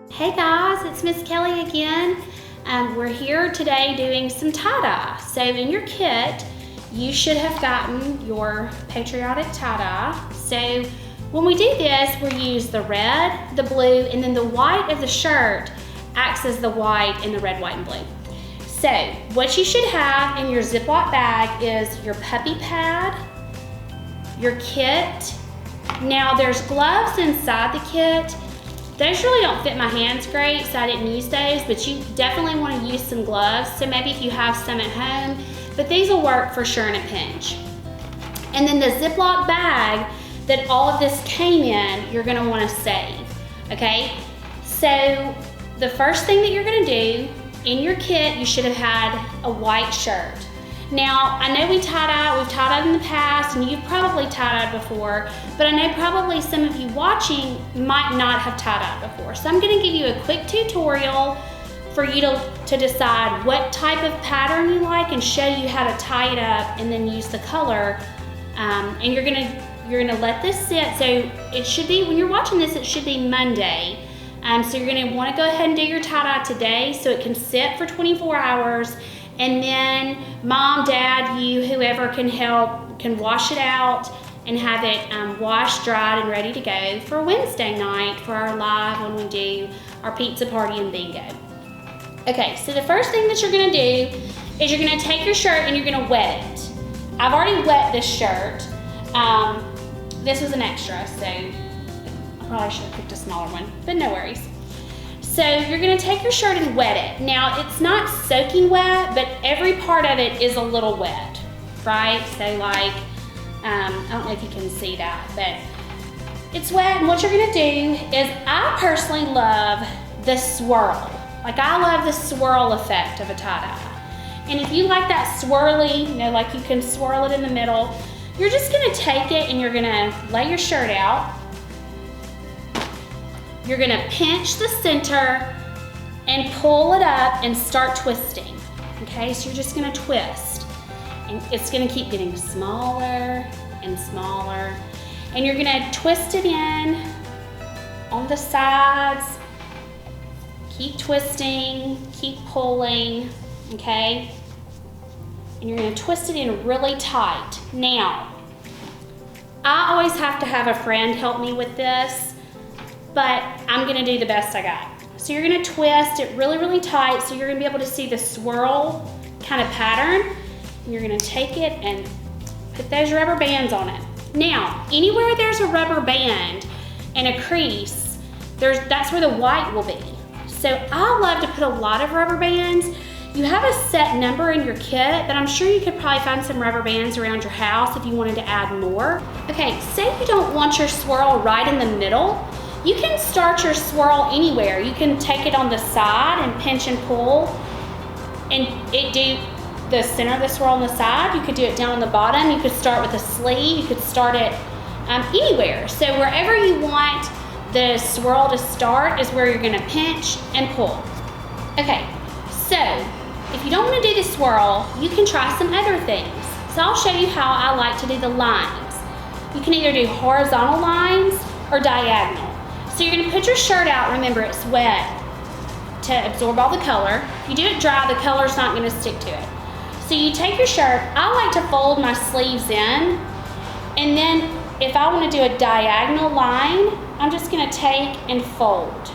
Hey guys, it's Miss Kelly again. We're here today doing some tie-dye. So in your kit, you should have gotten your patriotic tie-dye. So when we do this, we use the red, the blue, and then the white of the shirt acts as the white in the red, white, and blue. So what you should have in your Ziploc bag is your puppy pad, your kit. Now there's gloves inside the kit. Those really don't fit my hands great, so I didn't use those, but you definitely want to use some gloves. So maybe if you have some at home, but these will work for sure in a pinch. And then the Ziploc bag that all of this came in, you're gonna want to save, okay? So the first thing that you're gonna do, in your kit, you should have had a white shirt. Now, I know we've tie-dyed in the past, and you've probably tie-dyed before, but I know probably some of you watching might not have tie-dyed before. So I'm gonna give you a quick tutorial for you to decide what type of pattern you like and show you how to tie it up and then use the color. And you're gonna let this sit. So it should be, when you're watching this, it should be Monday. So you're gonna wanna go ahead and do your tie-dye today so it can sit for 24 hours. And then mom, dad, you, whoever can help, can wash it out and have it washed, dried, and ready to go for Wednesday night for our live when we do our pizza party and bingo. Okay, so the first thing that you're gonna do is you're gonna take your shirt and you're gonna wet it. I've already wet this shirt. This was an extra, so I probably should have picked a smaller one, but no worries. So you're gonna take your shirt and wet it. Now it's not soaking wet, but every part of it is a little wet, right? So like, I don't know if you can see that, but it's wet. And what you're gonna do is, I personally love the swirl. Like, I love the swirl effect of a tie-dye. And if you like that swirly, you know, like you can swirl it in the middle, you're just gonna take it and you're gonna lay your shirt out. You're gonna pinch the center and pull it up and start twisting. Okay, so you're just gonna twist. And it's gonna keep getting smaller and smaller. And you're gonna twist it in on the sides. Keep twisting, keep pulling, okay? And you're gonna twist it in really tight. Now, I always have to have a friend help me with this, but I'm gonna do the best I got. So you're gonna twist it really, really tight, so you're gonna be able to see the swirl kind of pattern. And you're gonna take it and put those rubber bands on it. Now, anywhere there's a rubber band and a crease, that's where the white will be. So I love to put a lot of rubber bands. You have a set number in your kit, but I'm sure you could probably find some rubber bands around your house if you wanted to add more. Okay, say you don't want your swirl right in the middle. You can start your swirl anywhere. You can take it on the side and pinch and pull and do the center of the swirl on the side. You could do it down on the bottom. You could start with a sleeve. You could start it anywhere. So wherever you want the swirl to start is where you're gonna pinch and pull. Okay, so if you don't wanna do the swirl, you can try some other things. So I'll show you how I like to do the lines. You can either do horizontal lines or diagonal. So you're gonna put your shirt out, remember it's wet to absorb all the color. If you do it dry, the color's not gonna stick to it. So you take your shirt, I like to fold my sleeves in, and then if I wanna do a diagonal line, I'm just gonna take and fold.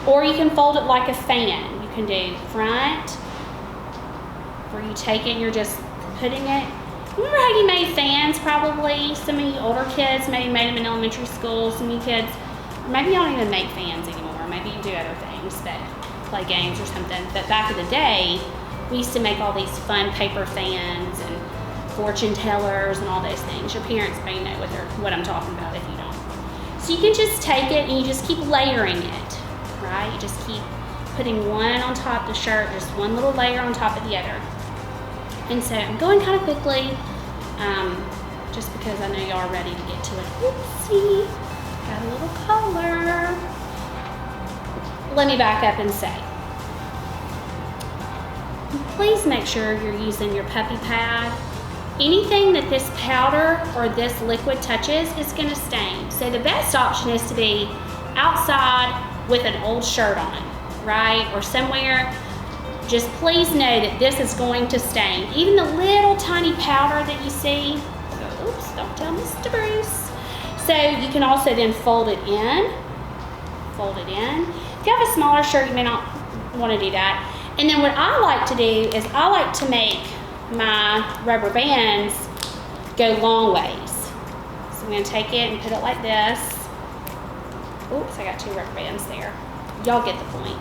Or you can fold it like a fan. You can do front, where you take it and you're just putting it. Remember how you made fans probably? Some of you older kids maybe made them in elementary school, some of you kids, maybe you don't even make fans anymore. Maybe you do other things, but play games or something. But back in the day, we used to make all these fun paper fans and fortune tellers and all those things. Your parents may know what I'm talking about if you don't. So you can just take it and you just keep layering it, right? You just keep putting one on top of the shirt, just one little layer on top of the other. And so I'm going kind of quickly, just because I know y'all are ready to get to it. Oopsie. Got a little color. Let me back up and say, please make sure you're using your puppy pad anything that this powder or this liquid touches is gonna stain. So the best option is to be outside with an old shirt on, right? Or somewhere. Just please know that this is going to stain. Even the little tiny powder that you see, so, oops, don't tell Mr. Bruce. So you can also then fold it in. If you have a smaller shirt, you may not want to do that. And then what I like to do is I like to make my rubber bands go long ways. So I'm going to take it and put it like this. Oops, I got 2 rubber bands there. Y'all get the point.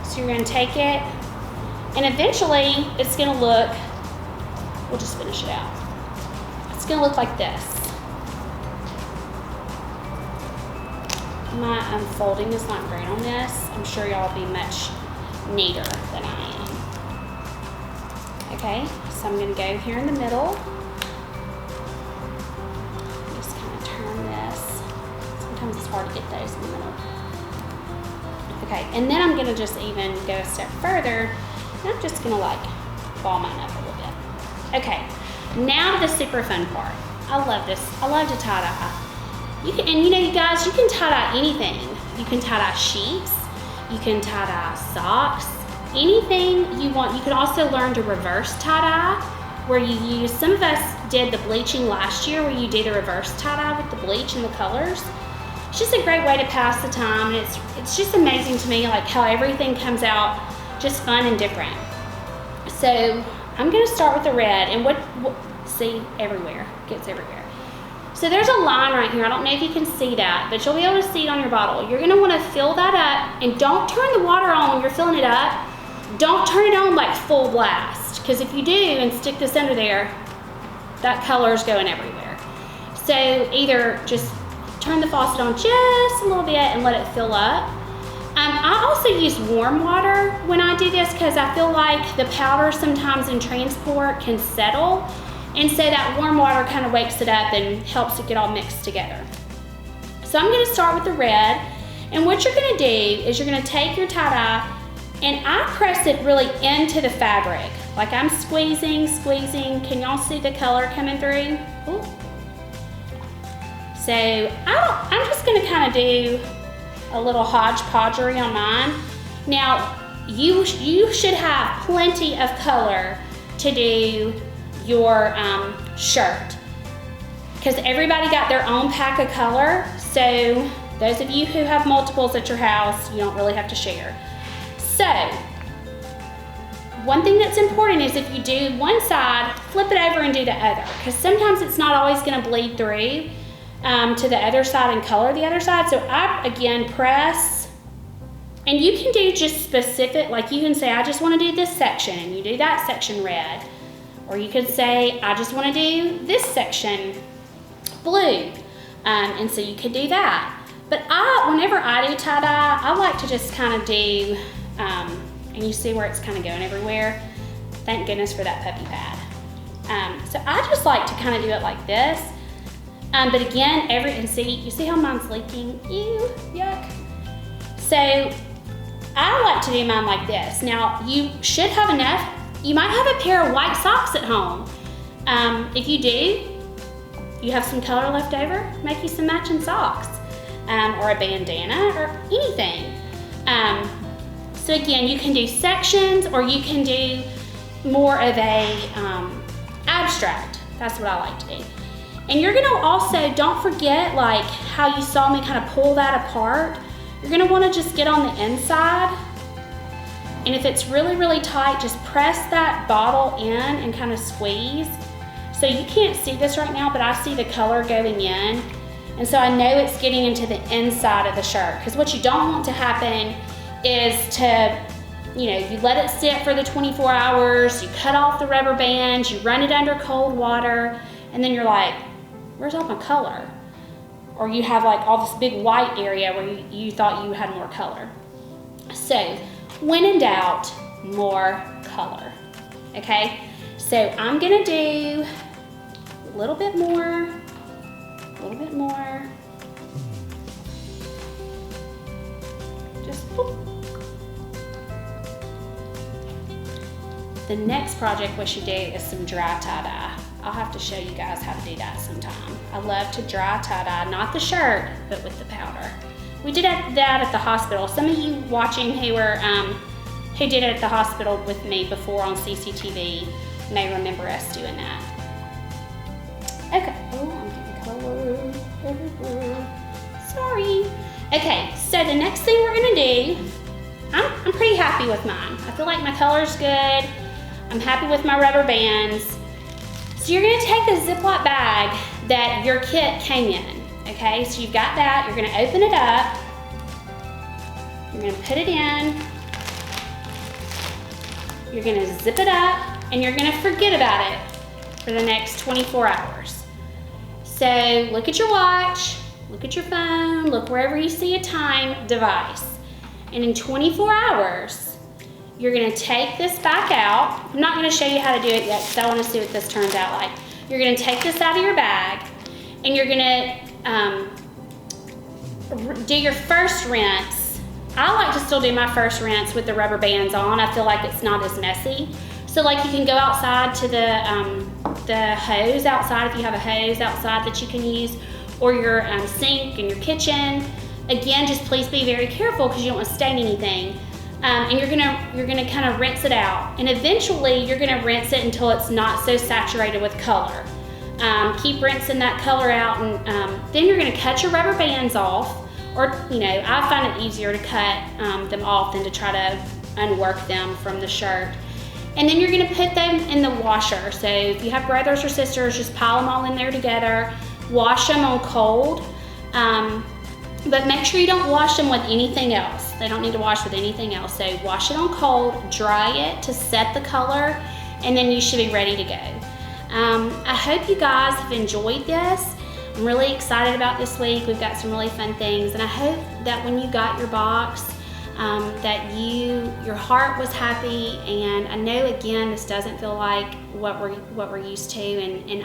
So you're going to take it, and eventually it's going to look, we'll just finish it out. It's going to look like this. My unfolding is not great on this. I'm sure y'all will be much neater than I am. Okay, so I'm going to go here in the middle. Just kind of turn this. Sometimes it's hard to get those in the middle. Okay, and then I'm going to just even go a step further, and I'm just going to like ball mine up a little bit. Okay, now to the super fun part. I love this. I love to tie-dye. You can, and you know, you guys, you can tie-dye anything. You can tie-dye sheets. You can tie-dye socks. Anything you want. You can also learn to reverse tie-dye, where you use, some of us did the bleaching last year, where you do the reverse tie-dye with the bleach and the colors. It's just a great way to pass the time, and it's just amazing to me, like how everything comes out just fun and different. So I'm going to start with the red, and what see, everywhere, gets everywhere. So there's a line right here. I don't know if you can see that, but you'll be able to see it on your bottle. You're going to want to fill that up, and don't turn the water on when you're filling it up. Don't turn it on like full blast, because if you do and stick this under there, that color is going everywhere. So either just turn the faucet on just a little bit and let it fill up. I also use warm water when I do this, because I feel like the powder sometimes in transport can settle, and so that warm water kind of wakes it up and helps it get all mixed together. So I'm going to start with the red, and what you're going to do is you're going to take your tie-dye, and I press it really into the fabric. Like I'm squeezing. Can y'all see the color coming through? Ooh. So I'm just going to kind of do a little hodgepodgery on mine. Now you should have plenty of color to do your shirt, because everybody got their own pack of color. So those of you who have multiples at your house, you don't really have to share. So one thing that's important is if you do one side, flip it over and do the other, because sometimes it's not always going to bleed through to the other side and color the other side. So I, again, press, and you can do just specific, like you can say, I just want to do this section, and you do that section red. Or you could say, I just want to do this section blue. And so you could do that. But whenever I do tie-dye, I like to just kind of do, and you see where it's kind of going everywhere. Thank goodness for that puppy pad. So I just like to kind of do it like this. But again, and see, you see how mine's leaking? Ew, yuck. So I like to do mine like this. Now, you should have enough. You might have a pair of white socks at home. If you do, you have some color left over, make you some matching socks, or a bandana or anything. So again, you can do sections, or you can do more of a abstract. That's what I like to do. And you're gonna also, don't forget like how you saw me kind of pull that apart. You're gonna wanna just get on the inside, and if it's really, really tight, just press that bottle in and kind of squeeze. So you can't see this right now, but I see the color going in. And so I know it's getting into the inside of the shirt, because what you don't want to happen is to, you let it sit for the 24 hours, you cut off the rubber bands, you run it under cold water, and then you're like, where's all my color? Or you have like all this big white area where you thought you had more color. So when in doubt, more color, okay? So I'm gonna do a little bit more, just boop. the next project we should do is some dry tie-dye. I'll have to show you guys how to do that sometime. I love to dry tie-dye, not the shirt, but with the powder. We did that at the hospital. Some of you watching who did it at the hospital with me before on CCTV may remember us doing that. Okay, oh, I'm getting color. Sorry. Okay, so the next thing we're gonna do, I'm pretty happy with mine. I feel like my color's good. I'm happy with my rubber bands. So you're gonna take the Ziploc bag that your kit came in, okay? So you've got that, you're gonna open it up, you're gonna put it in, you're gonna zip it up, and you're gonna forget about it for the next 24 hours. So look at your watch, look at your phone, look wherever you see a time device. And in 24 hours, you're gonna take this back out. I'm not gonna show you how to do it yet because I wanna see what this turns out like. You're gonna take this out of your bag and you're gonna do your first rinse. I like to still do my first rinse with the rubber bands on. I feel like it's not as messy. So like you can go outside to the hose outside if you have a hose outside that you can use, or your sink in your kitchen. Again, just please be very careful because you don't want to stain anything. And you're gonna kind of rinse it out. And eventually you're gonna rinse it until it's not so saturated with color. Keep rinsing that color out, and then you're gonna cut your rubber bands off. Or, you know, I find it easier to cut them off than to try to unwork them from the shirt. And then you're gonna put them in the washer. So if you have brothers or sisters, just pile them all in there together. Wash them on cold. But make sure you don't wash them with anything else. They don't need to wash with anything else. So wash it on cold, dry it to set the color, and then you should be ready to go. I hope you guys have enjoyed this. I'm really excited about this week. We've got some really fun things, and I hope that when you got your box, that your heart was happy. And I know, again, this doesn't feel like what we're used to, and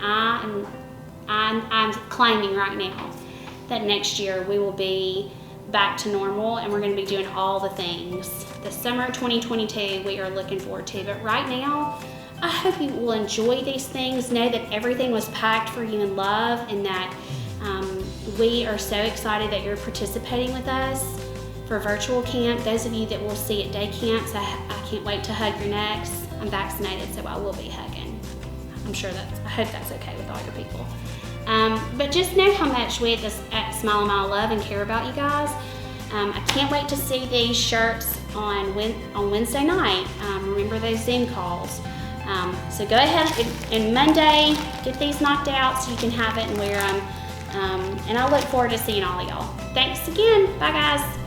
I'm claiming right now that next year we will be back to normal and we're going to be doing all the things. The summer 2022 we are looking forward to, but right now I hope you will enjoy these things. Know that everything was packed for you in love, and that we are so excited that you're participating with us for virtual camp. Those of you that will see at day camps, I can't wait to hug your necks. I'm vaccinated, so I will be hugging. I hope that's okay with all your people. But just know how much we at Smile a Mile love and care about you guys. I can't wait to see these shirts on Wednesday night. Remember those Zoom calls. So go ahead and Monday, get these knocked out so you can have it and wear them. And I look forward to seeing all of y'all. Thanks again. Bye, guys.